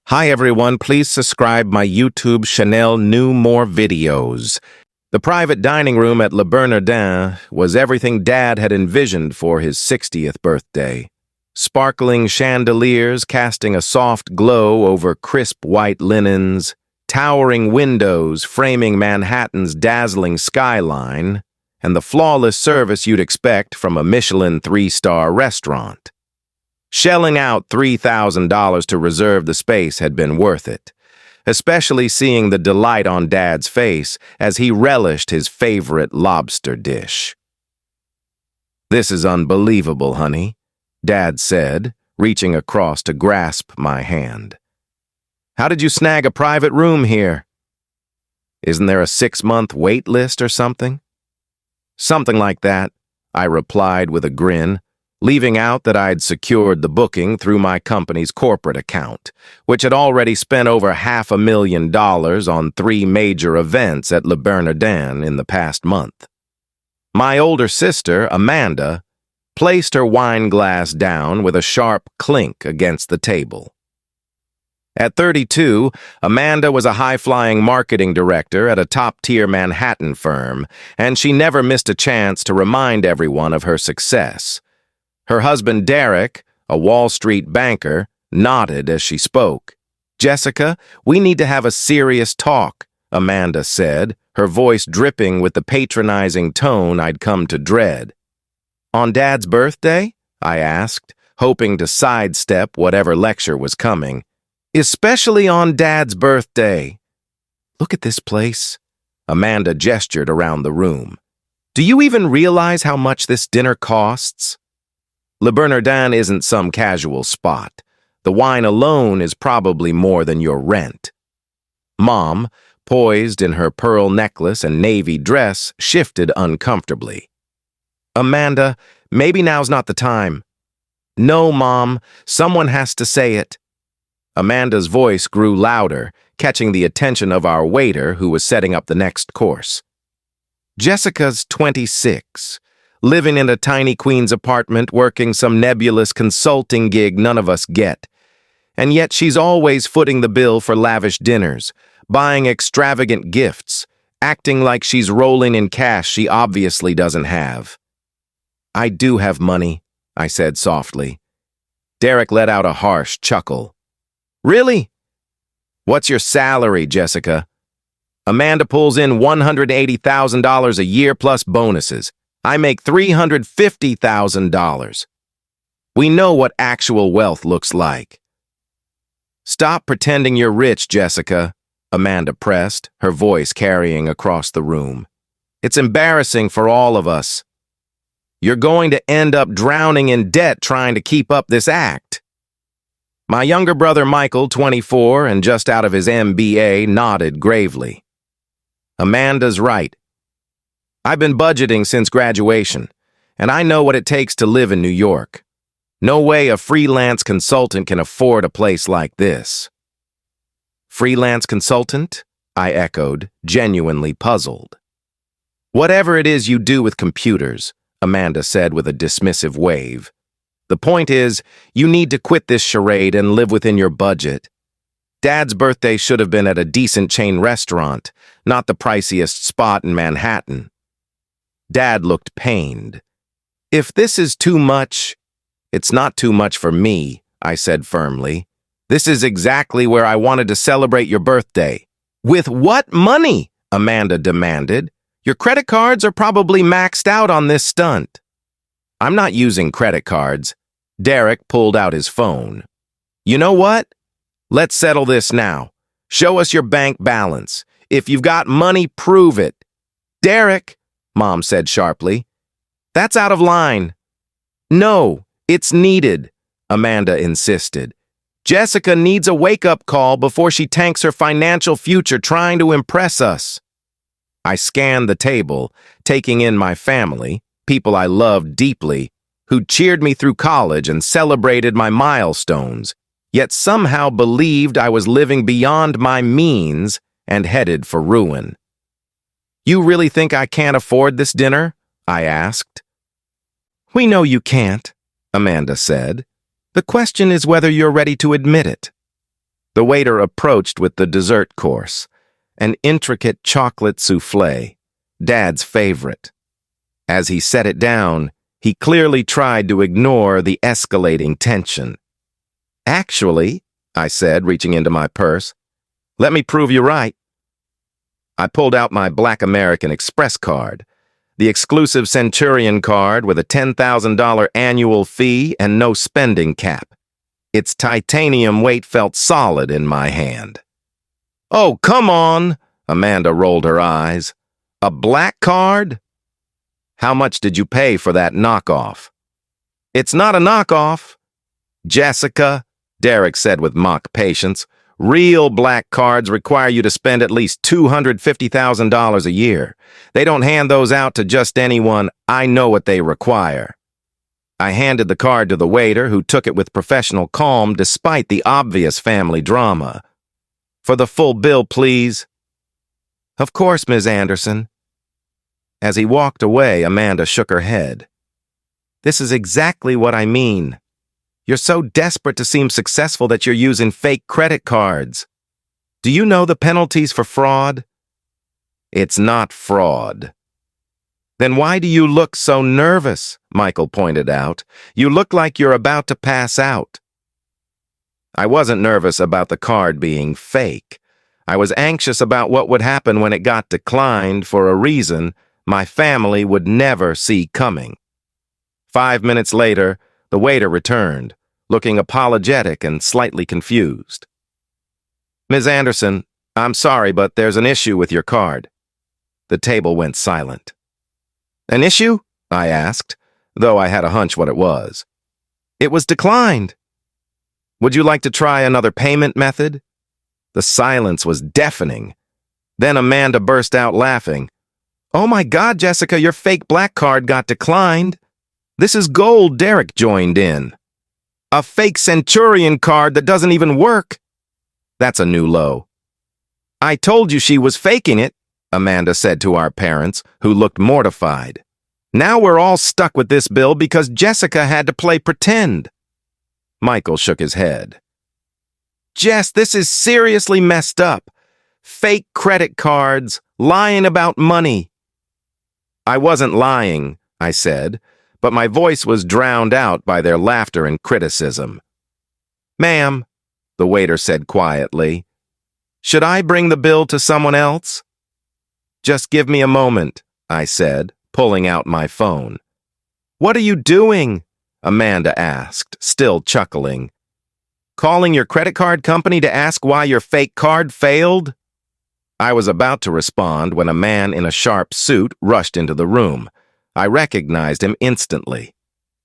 Hi everyone, please subscribe my YouTube channel new more videos. The private dining room at Le Bernardin was everything Dad had envisioned for his 60th birthday. Sparkling chandeliers casting a soft glow over crisp white linens, towering windows framing Manhattan's dazzling skyline, and the flawless service you'd expect from a Michelin 3-star restaurant. Shelling out $3,000 to reserve the space had been worth it, especially seeing the delight on Dad's face as he relished his favorite lobster dish. "This is unbelievable, honey," Dad said, reaching across to grasp my hand. "How did you snag a private room here? Isn't there a 6-month wait list or something?" "Something like that," I replied with a grin, leaving out that I'd secured the booking through my company's corporate account, which had already spent over $500,000 on 3 major events at Le Bernardin in the past month. My older sister, Amanda, placed her wine glass down with a sharp clink against the table. At 32, Amanda was a high-flying marketing director at a top-tier Manhattan firm, and she never missed a chance to remind everyone of her success. Her husband, Derek, a Wall Street banker, nodded as she spoke. "Jessica, we need to have a serious talk," Amanda said, her voice dripping with the patronizing tone I'd come to dread. "On Dad's birthday?" I asked, hoping to sidestep whatever lecture was coming. "Especially on Dad's birthday." "Look at this place." Amanda gestured around the room. "Do you even realize how much this dinner costs? Le Bernardin isn't some casual spot. The wine alone is probably more than your rent." Mom, poised in her pearl necklace and navy dress, shifted uncomfortably. "Amanda, maybe now's not the time." "No, Mom, someone has to say it." Amanda's voice grew louder, catching the attention of our waiter who was setting up the next course. "Jessica's 26. Living in a tiny Queens apartment, working some nebulous consulting gig none of us get. And yet she's always footing the bill for lavish dinners, buying extravagant gifts, acting like she's rolling in cash she obviously doesn't have." "I do have money," I said softly. Derek let out a harsh chuckle. "Really? What's your salary, Jessica?" "Amanda pulls in $180,000 a year plus bonuses. I make $350,000. We know what actual wealth looks like." "Stop pretending you're rich, Jessica," Amanda pressed, her voice carrying across the room. "It's embarrassing for all of us. You're going to end up drowning in debt trying to keep up this act." My younger brother Michael, 24 and just out of his MBA, nodded gravely. "Amanda's right. I've been budgeting since graduation, and I know what it takes to live in New York. No way a freelance consultant can afford a place like this." "Freelance consultant?" I echoed, genuinely puzzled. "Whatever it is you do with computers," Amanda said with a dismissive wave. "The point is, you need to quit this charade and live within your budget. Dad's birthday should have been at a decent chain restaurant, not the priciest spot in Manhattan." Dad looked pained. "If this is too much—" "It's not too much for me," I said firmly. "This is exactly where I wanted to celebrate your birthday." "With what money?" Amanda demanded. "Your credit cards are probably maxed out on this stunt." "I'm not using credit cards." Derek pulled out his phone. "You know what? Let's settle this now. Show us your bank balance. If you've got money, prove it." "Derek," Mom said sharply, "that's out of line." "No, it's needed," Amanda insisted. "Jessica needs a wake-up call before she tanks her financial future trying to impress us." I scanned the table, taking in my family, people I loved deeply, who cheered me through college and celebrated my milestones, yet somehow believed I was living beyond my means and headed for ruin. "You really think I can't afford this dinner?" I asked. "We know you can't," Amanda said. "The question is whether you're ready to admit it." The waiter approached with the dessert course, an intricate chocolate souffle, Dad's favorite. As he set it down, he clearly tried to ignore the escalating tension. "Actually," I said, reaching into my purse, "let me prove you right." I pulled out my Black American Express card, the exclusive Centurion card with a $10,000 annual fee and no spending cap. Its titanium weight felt solid in my hand. "Oh, come on," Amanda rolled her eyes. "A black card? How much did you pay for that knockoff?" "It's not a knockoff." "Jessica," Derek said with mock patience, "real black cards require you to spend at least $250,000 a year. They don't hand those out to just anyone. I know what they require." I handed the card to the waiter, who took it with professional calm despite the obvious family drama. "For the full bill, please." "Of course, Ms. Anderson." As he walked away, Amanda shook her head. "This is exactly what I mean. You're so desperate to seem successful that you're using fake credit cards. Do you know the penalties for fraud?" "It's not fraud." "Then why do you look so nervous?" Michael pointed out. "You look like you're about to pass out." I wasn't nervous about the card being fake. I was anxious about what would happen when it got declined for a reason my family would never see coming. 5 minutes later, the waiter returned, looking apologetic and slightly confused. "Ms. Anderson, I'm sorry, but there's an issue with your card." The table went silent. "An issue?" I asked, though I had a hunch what it was. "It was declined." "Would you like to try another payment method?" The silence was deafening. Then Amanda burst out laughing. "Oh my God, Jessica, your fake black card got declined." "This is gold," Derek joined in. "A fake Centurion card that doesn't even work." That's a new low. "I told you she was faking it," Amanda said to our parents, who looked mortified. "Now we're all stuck with this bill because Jessica had to play pretend." Michael shook his head. "Jess, this is seriously messed up. Fake credit cards, lying about money." "I wasn't lying," I said, but my voice was drowned out by their laughter and criticism. "Ma'am," the waiter said quietly, "should I bring the bill to someone else?" "Just give me a moment," I said, pulling out my phone. "What are you doing?" Amanda asked, still chuckling. "Calling your credit card company to ask why your fake card failed?" I was about to respond when a man in a sharp suit rushed into the room. I recognized him instantly.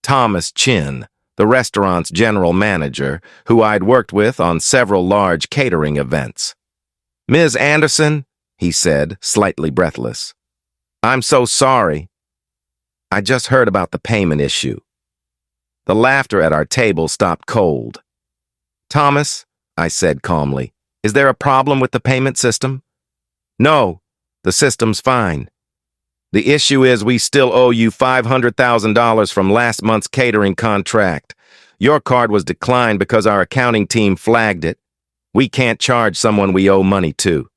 Thomas Chin, the restaurant's general manager, who I'd worked with on several large catering events. "Ms. Anderson," he said, slightly breathless. "I'm so sorry. I just heard about the payment issue." The laughter at our table stopped cold. "Thomas," I said calmly, "is there a problem with the payment system?" "No, the system's fine. The issue is we still owe you $500,000 from last month's catering contract. Your card was declined because our accounting team flagged it. We can't charge someone we owe money to."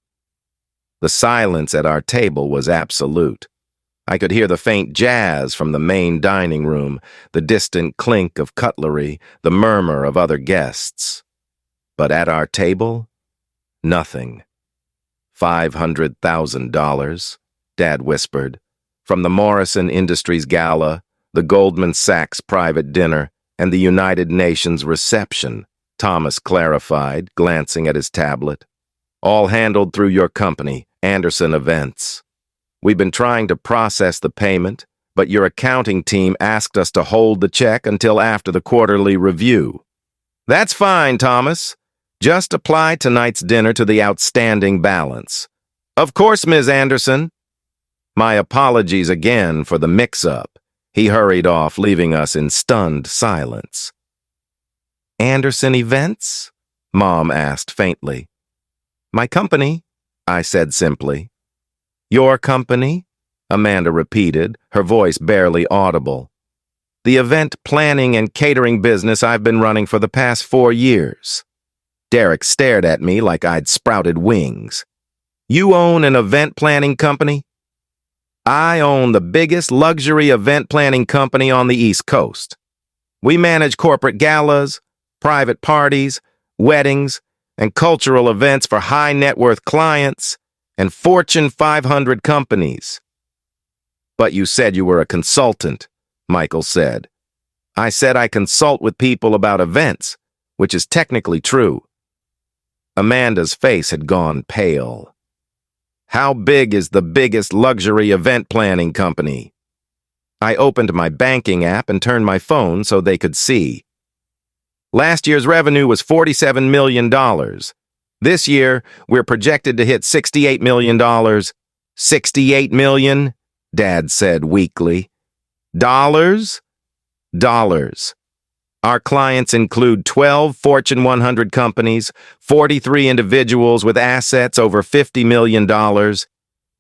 The silence at our table was absolute. I could hear the faint jazz from the main dining room, the distant clink of cutlery, the murmur of other guests. But at our table, nothing. $500,000, Dad whispered, from the Morrison Industries Gala, the Goldman Sachs private dinner, and the United Nations reception, Thomas clarified, glancing at his tablet. "All handled through your company, Anderson Events. We've been trying to process the payment, but your accounting team asked us to hold the check until after the quarterly review." "That's fine, Thomas. Just apply tonight's dinner to the outstanding balance." "Of course, Ms. Anderson." My apologies again for the mix-up. He hurried off, leaving us in stunned silence. "Anderson Events?" Mom asked faintly. "My company," I said simply. "Your company?" Amanda repeated, her voice barely audible. "The event planning and catering business I've been running for the past 4 years." Derek stared at me like I'd sprouted wings. You own an event planning company? I own the biggest luxury event planning company on the East Coast. We manage corporate galas, private parties, weddings, and cultural events for high net worth clients and Fortune 500 companies. But you said you were a consultant, Michael said. I said I consult with people about events, which is technically true. Amanda's face had gone pale. How big is the biggest luxury event planning company? I opened my banking app and turned my phone so they could see. Last year's revenue was $47 million. This year, we're projected to hit $68 million. $68 million? Dad said weakly. Dollars? Dollars. Our clients include 12 Fortune 100 companies, 43 individuals with assets over $50 million,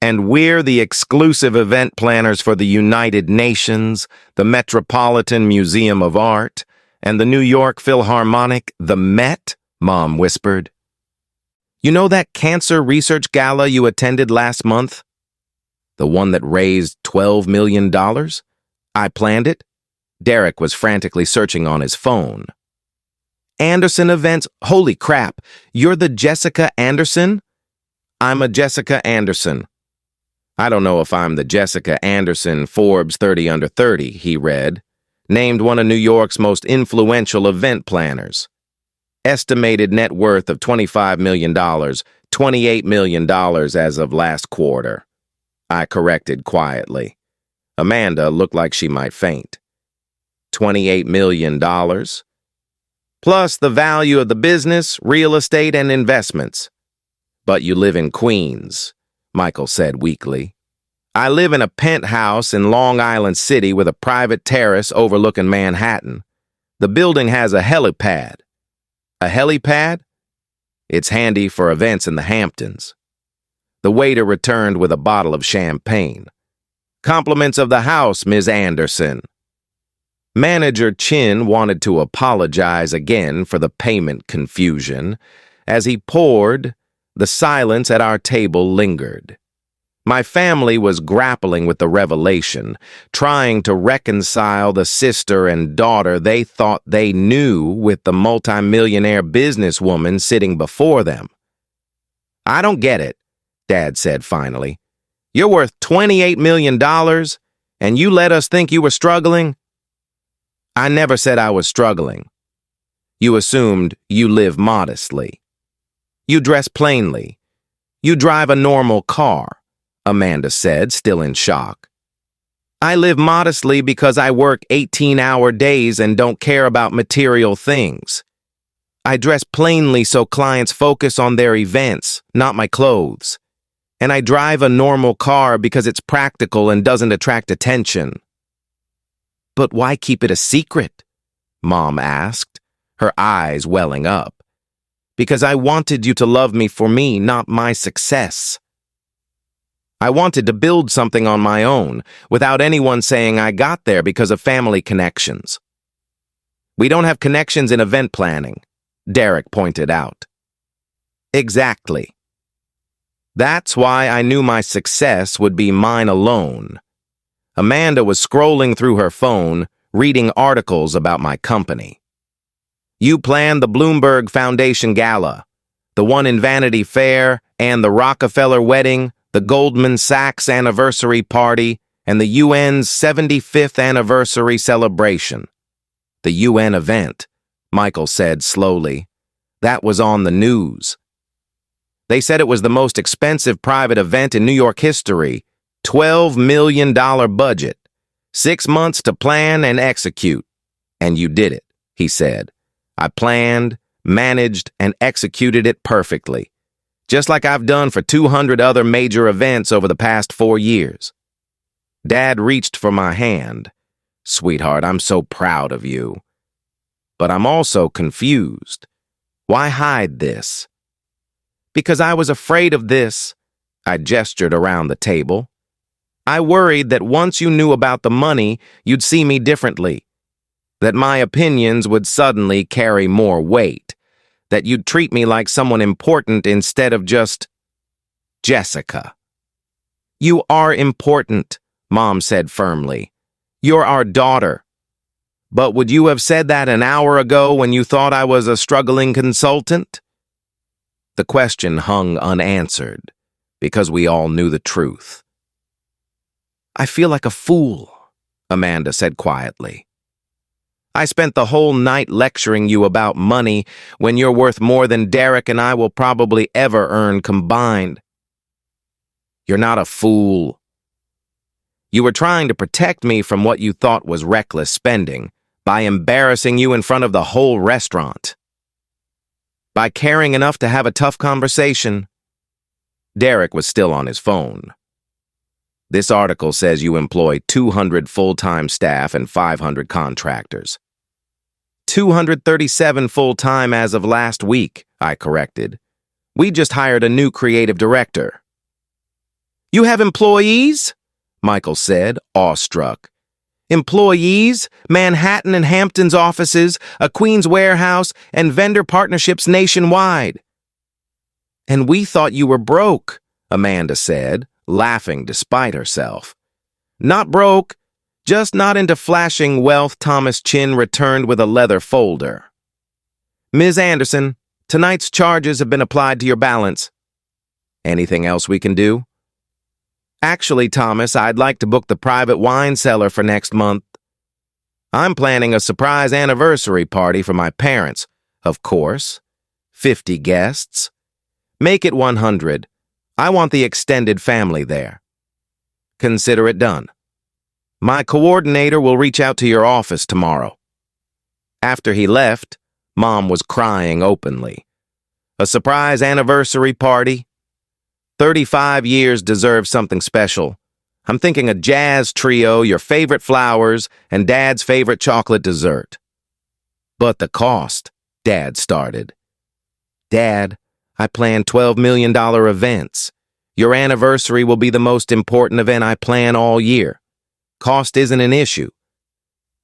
and we're the exclusive event planners for the United Nations, the Metropolitan Museum of Art, and the New York Philharmonic, the Met, Mom whispered. You know that cancer research gala you attended last month? The one that raised $12 million? I planned it. Derek was frantically searching on his phone. Anderson Events? Holy crap, you're the Jessica Anderson? I'm a Jessica Anderson. I don't know if I'm the Jessica Anderson Forbes 30 Under 30, he read, named one of New York's most influential event planners. Estimated net worth of $25 million, $28 million as of last quarter. I corrected quietly. Amanda looked like she might faint. $28 million, plus the value of the business, real estate, and investments. But you live in Queens, Michael said weakly. I live in a penthouse in Long Island City with a private terrace overlooking Manhattan. The building has a helipad. A helipad? It's handy for events in the Hamptons. The waiter returned with a bottle of champagne. Compliments of the house, Ms. Anderson. Manager Chin wanted to apologize again for the payment confusion. As he poured, the silence at our table lingered. My family was grappling with the revelation, trying to reconcile the sister and daughter they thought they knew with the multimillionaire businesswoman sitting before them. I don't get it, Dad said finally. You're worth $28 million, and you let us think you were struggling? I never said I was struggling. You assumed you live modestly. You dress plainly. You drive a normal car, Amanda said, still in shock. I live modestly because I work 18-hour days and don't care about material things. I dress plainly so clients focus on their events, not my clothes. And I drive a normal car because it's practical and doesn't attract attention. But why keep it a secret? Mom asked, her eyes welling up. Because I wanted you to love me for me, not my success. I wanted to build something on my own, without anyone saying I got there because of family connections. We don't have connections in event planning, Derek pointed out. Exactly. That's why I knew my success would be mine alone. Amanda was scrolling through her phone, reading articles about my company. You planned the Bloomberg Foundation Gala, the one in Vanity Fair, and the Rockefeller wedding, the Goldman Sachs anniversary party, and the UN's 75th anniversary celebration. The UN event, Michael said slowly. That was on the news. They said it was the most expensive private event in New York history. $12 million budget, 6 months to plan and execute. And you did it, he said. I planned, managed, and executed it perfectly, just like I've done for 200 other major events over the past 4 years. Dad reached for my hand. Sweetheart, I'm so proud of you. But I'm also confused. Why hide this? Because I was afraid of this. I gestured around the table. I worried that once you knew about the money, you'd see me differently, that my opinions would suddenly carry more weight, that you'd treat me like someone important instead of just Jessica. You are important, Mom said firmly. You're our daughter. But would you have said that an hour ago when you thought I was a struggling consultant? The question hung unanswered, because we all knew the truth. I feel like a fool, Amanda said quietly. I spent the whole night lecturing you about money when you're worth more than Derek and I will probably ever earn combined. You're not a fool. You were trying to protect me from what you thought was reckless spending by embarrassing you in front of the whole restaurant. By caring enough to have a tough conversation. Derek was still on his phone. This article says you employ 200 full-time staff and 500 contractors. 237 full-time as of last week, I corrected. We just hired a new creative director. You have employees? Michael said, awestruck. Employees, Manhattan and Hampton's offices, a Queens warehouse, and vendor partnerships nationwide. And we thought you were broke, Amanda said, laughing despite herself. Not broke, just not into flashing wealth, Thomas Chin returned with a leather folder. Ms. Anderson, tonight's charges have been applied to your balance. Anything else we can do? Actually, Thomas, I'd like to book the private wine cellar for next month. I'm planning a surprise anniversary party for my parents, of course. 50 guests. Make it 100. I want the extended family there. Consider it done. My coordinator will reach out to your office tomorrow. After he left, Mom was crying openly. A surprise anniversary party? 35 years deserve something special. I'm thinking a jazz trio, your favorite flowers, and Dad's favorite chocolate dessert. But the cost, Dad started. Dad, I plan $12 million events. Your anniversary will be the most important event I plan all year. Cost isn't an issue.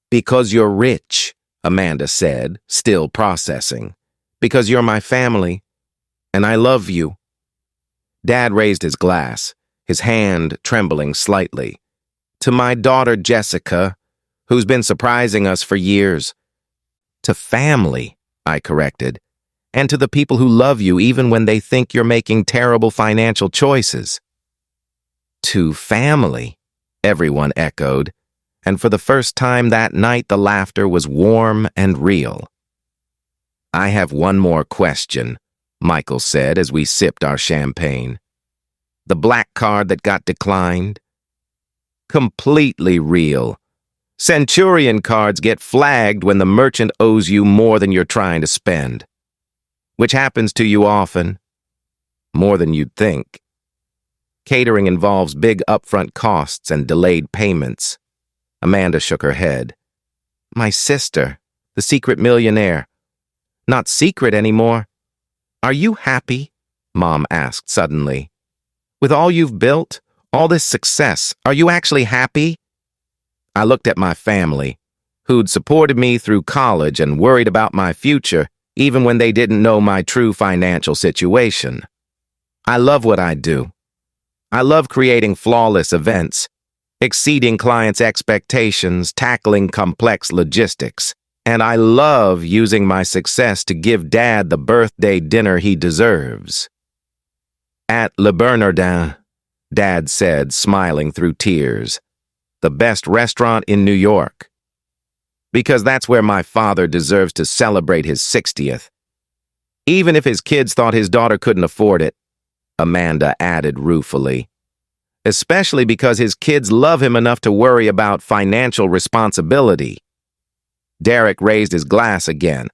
Because you're rich, Amanda said, still processing. Because you're my family, and I love you. Dad raised his glass, his hand trembling slightly. To my daughter Jessica, who's been surprising us for years. To family, I corrected. And to the people who love you even when they think you're making terrible financial choices. To family, everyone echoed, and for the first time that night the laughter was warm and real. I have one more question, Michael said as we sipped our champagne. The black card that got declined? Completely real. Centurion cards get flagged when the merchant owes you more than you're trying to spend. Which happens to you often. More than you'd think. Catering involves big upfront costs and delayed payments. Amanda shook her head. My sister, the secret millionaire. Not secret anymore. Are you happy? Mom asked suddenly. With all you've built, all this success, are you actually happy? I looked at my family, who'd supported me through college and worried about my future, even when they didn't know my true financial situation. I love what I do. I love creating flawless events, exceeding clients' expectations, tackling complex logistics. And I love using my success to give Dad the birthday dinner he deserves. At Le Bernardin, Dad said, smiling through tears, the best restaurant in New York. Because that's where my father deserves to celebrate his 60th. Even if his kids thought his daughter couldn't afford it, Amanda added ruefully. Especially because his kids love him enough to worry about financial responsibility. Derek raised his glass again.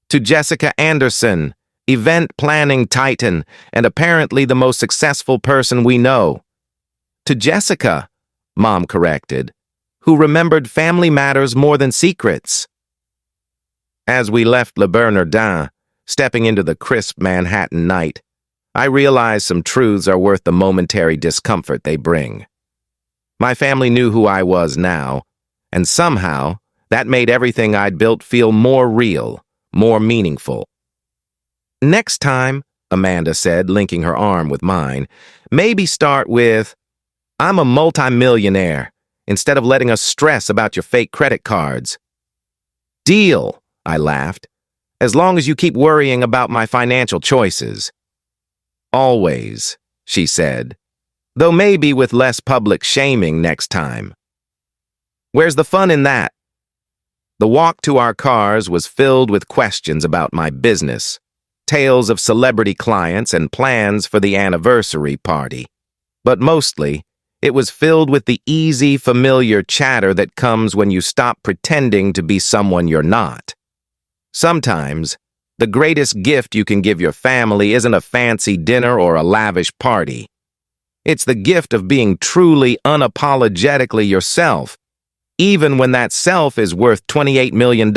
To Jessica Anderson, event planning titan, and apparently the most successful person we know. To Jessica, Mom corrected, who remembered family matters more than secrets. As we left Le Bernardin, stepping into the crisp Manhattan night, I realized some truths are worth the momentary discomfort they bring. My family knew who I was now, and somehow, that made everything I'd built feel more real, more meaningful. Next time, Amanda said, linking her arm with mine, maybe start with, I'm a multimillionaire, instead of letting us stress about your fake credit cards. Deal, I laughed, as long as you keep worrying about my financial choices. Always, she said, though maybe with less public shaming next time. Where's the fun in that? The walk to our cars was filled with questions about my business, tales of celebrity clients and plans for the anniversary party. But mostly, it was filled with the easy, familiar chatter that comes when you stop pretending to be someone you're not. Sometimes, the greatest gift you can give your family isn't a fancy dinner or a lavish party. It's the gift of being truly, unapologetically yourself, even when that self is worth $28 million.